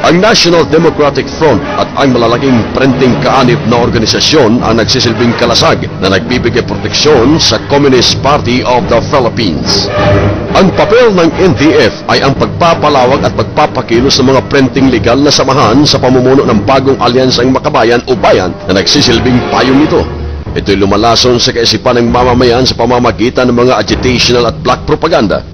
Ang National Democratic Front at ang malalaking printing kaanib na organisasyon ang nagsisilbing kalasag na nagbibigay proteksyon sa Communist Party of the Philippines. Ang papel ng NDF ay ang pagpapalawag at pagpapakilos ng mga printing legal na samahan sa pamumuno ng bagong alyansang makabayan o bayan na nagsisilbing payong nito. Ito'y lumalason sa kaisipan ng mamamayan sa pamamagitan ng mga agitational at black propaganda.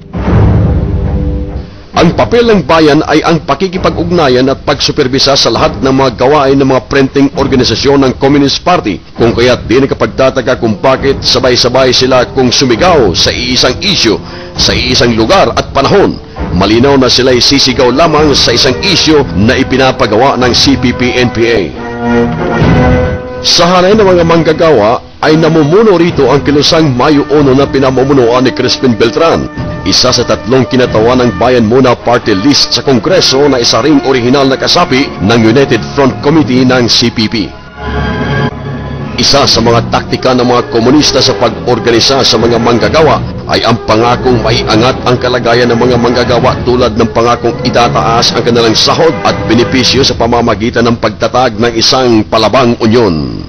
Ang papel ng bayan ay ang pakikipag-ugnayan at pagsuperbisa sa lahat ng mga gawain ng mga printing organisasyon ng Communist Party, kung kaya't di nakapagtataka kung bakit sabay-sabay sila kung sumigaw sa iisang issue, sa iisang lugar at panahon. Malinaw na sila'y sisigaw lamang sa isang issue na ipinapagawa ng CPP-NPA. Sa hanay ng mga manggagawa ay namumuno rito ang kilusang Mayo 1 na pinamumunuan ni Crispin Beltran, isa sa 3 kinatawan ng Bayan Muna Party List sa Kongreso na isa ring orihinal na kasapi ng United Front Committee ng CPP. Isa sa mga taktika ng mga komunista sa pag-organisa sa mga manggagawa ay ang pangakong maiangat ang kalagayan ng mga manggagawa tulad ng pangakong itataas ang kanilang sahod at benepisyo sa pamamagitan ng pagtatag ng isang palabang unyon.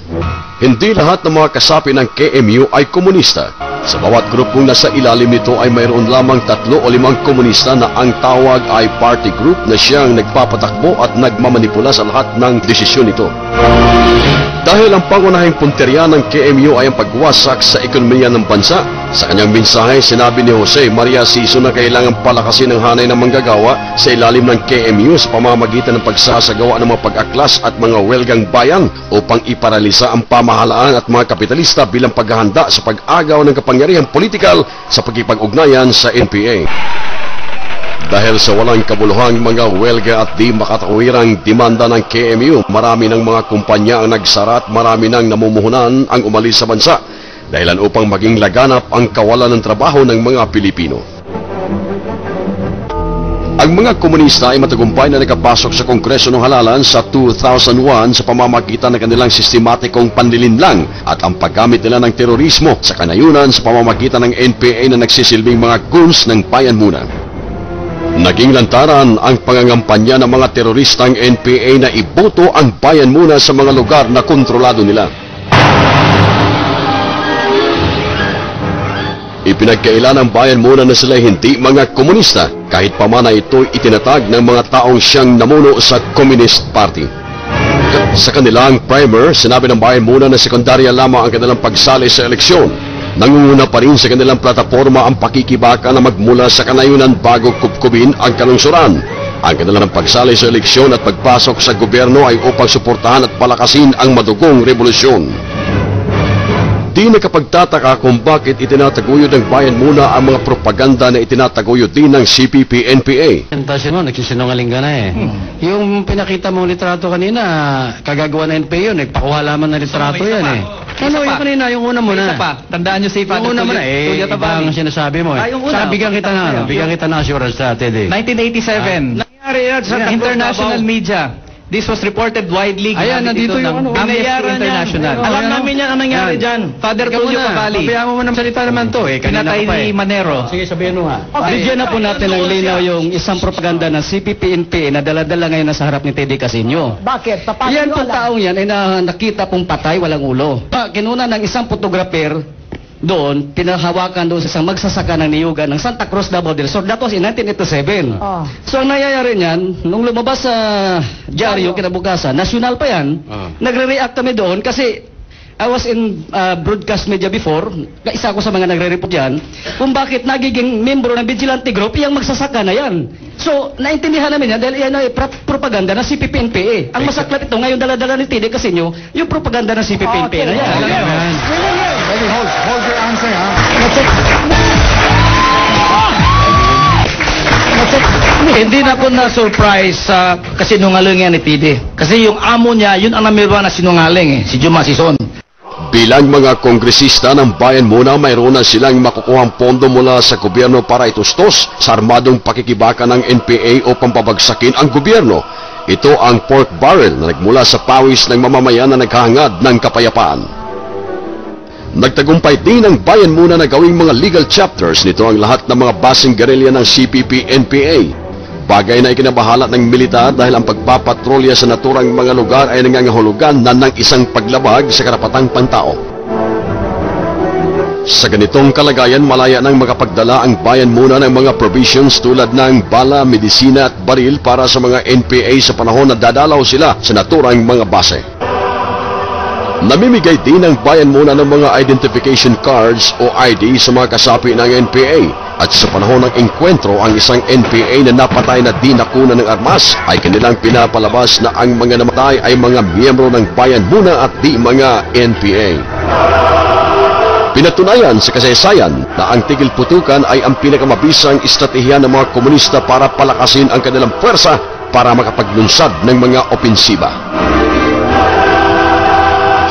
Hindi lahat ng mga kasapi ng KMU ay komunista. Sa bawat grupong nasa ilalim nito ay mayroon lamang 3 o 5 komunista na ang tawag ay party group na siyang nagpapatakbo at nagmamanipula sa lahat ng desisyon nito. Dahil ang pangunahing punteriya ng KMU ay ang pagwasak sa ekonomiya ng bansa, sa kanyang mensahe sinabi ni Jose Maria Sison na kailangan palakasin ang hanay ng manggagawa sa ilalim ng KMU sa pamamagitan ng pagsasagawa ng mga pag-aklas at mga welgang bayan upang iparalisa ang pamahalaan at mga kapitalista bilang paghahanda sa pag-agaw ng kapangyarihang politikal sa pagkipag-ugnayan sa NPA. Dahil sa walang kabuluhang mga welga at di makatawirang demanda ng KMU, marami ng mga kumpanya ang nagsara at marami ng namumuhunan ang umalis sa bansa, dahilan upang maging laganap ang kawalan ng trabaho ng mga Pilipino. Ang mga komunista ay matagumpay na nakapasok sa Kongreso ng Halalan sa 2001 sa pamamagitan ng kanilang sistematikong panlilinlang at ang paggamit nila ng terorismo sa kanayunan sa pamamagitan ng NPA na nagsisilbing mga goons ng Bayan Muna. Naging lantaran ang pangangampanya ng mga teroristang NPA na iboto ang Bayan Muna sa mga lugar na kontrolado nila. Ipinagkaila ng Bayan Muna na sila hindi mga komunista, kahit pa man na ito'y itinatag ng mga taong siyang namuno sa Communist Party. Sa kanilang primer, sinabi ng Bayan Muna na sekundarya lamang ang kanilang pagsali sa eleksyon. Nangunguna pa rin sa kanilang plataforma ang pakikibaka na magmula sa kanayunan bago kubkubin ang kalungsuran. Ang kanilang pagsali sa eleksyon at pagpasok sa gobyerno ay upang suportahan at palakasin ang madugong revolusyon. Di nakapagtataka kung bakit itinataguyod ng Bayan Muna ang mga propaganda na itinataguyod din ng CPP-NPA. Presentasyon mo, nagsisinungaling ka na eh. Yung pinakita mong litrato kanina, kagagawa ng NPA yun, nagpakuha lamang ng litrato yan eh. Ano yung kanina, yung una mo na. Isa pa, tandaan nyo si Father Yung una mo na eh, ibang sinasabi mo eh. Saka bigyan kita na, bigyan kita na assurance sa tele. 1987. Nangyari yan sa international media. This was reported widely. Ayan, nandito yung ano. Amnesty International. Alam namin yan ang nangyari dyan. Father Tulio Cavalli. Pabayaan mo ng salita naman to eh. Pinatay ni Manero. Sige, sabihin mo ha. Bigyan na po natin ng linaw yung isang propaganda ng CPP-NPA na dala-dala ngayon nasa harap ni Teddy Casino. Bakit? Paano Yan nyo pong alam? taong yan ay nakita pong patay, walang ulo. Kinuna ng isang photographer doon, pinahawakan doon sa isang magsasaka ng niyugan ng Santa Cruz, Davao del Sur. That was in 1987. Oh. So ang nangyayari niyan, nung lumabas sa dyaryo kinabukasan, nasyonal pa yan, nagre-react kami doon kasi I was in broadcast media before, isa ko sa mga nagre-report yan, kung bakit nagiging membro ng vigilante group, yung magsasaka na yan. So, naintindihan namin yan dahil yan ay propaganda ng CPP-NPA. Ang masaklat ito, ngayon dala-dala ni Tede Casino, yung propaganda ng CPP-NPA na yan. Hold your answer, ha? Hindi na po na-surprise sa kasinungalingan ni Tide. Kasi yung amo niya, yun ang namirwa na sinungaling si Juma Sison. Bilang mga kongresista ng Bayan Muna, mayroon na silang makukuhang pondo mula sa gobyerno para itustos sa armadong pakikibaka ng NPA o pampabagsakin ang gobyerno. Ito ang pork barrel na nagmula sa pawis ng mamamayan na naghahangad ng kapayapaan. Nagtagumpay din ng Bayan Muna na gawing mga legal chapters nito ang lahat ng mga basing gerilya ng CPP-NPA. Bagay na ikinabahala ng militar dahil ang pagpapatrolya sa naturang mga lugar ay nangangahulugan na ng isang paglabag sa karapatang pantao. Sa ganitong kalagayan, malaya nang makapagdala ang bayan muna ng mga provisions tulad ng bala, medisina at baril para sa mga NPA sa panahon na dadalaw sila sa naturang mga base. Namimigay din ang bayan muna ng mga identification cards o ID sa mga kasapi ng NPA at sa panahon ng engkwentro ang isang NPA na napatay na di nakuna ng armas ay kanilang pinapalabas na ang mga namatay ay mga miyembro ng bayan muna at di mga NPA. Pinatunayan sa kasaysayan na ang tigil putukan ay ang pinakamabisang estratehiya ng mga komunista para palakasin ang kanilang puwersa para makapaglunsad ng mga opensiba.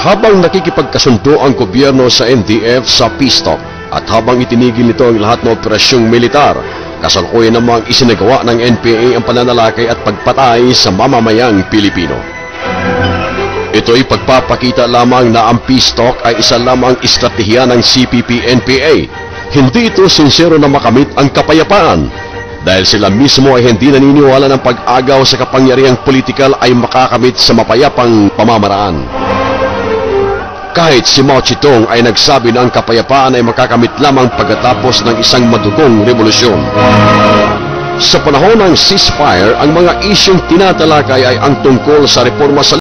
Habang nakikipagkasundo ang gobyerno sa NDF sa peace talk at habang itinigil nito ang lahat ng operasyong militar, kasalukuyan namang isinagawa ng NPA ang pananalakay at pagpatay sa mamamayang Pilipino. Ito'y pagpapakita lamang na ang peace talk ay isa lamang estratehiya ng CPP-NPA. Hindi ito sincero na makamit ang kapayapaan dahil sila mismo ay hindi naniniwala ng pag-agaw sa kapangyarihang politikal ay makakamit sa mapayapang pamamaraan. Kahit si Mao Zedong ay nagsabi na ang kapayapaan ay makakamit lamang pagkatapos ng isang madugong revolusyon. Sa panahon ng ceasefire, ang mga isyong tinatalakay ay ang tungkol sa reforma sa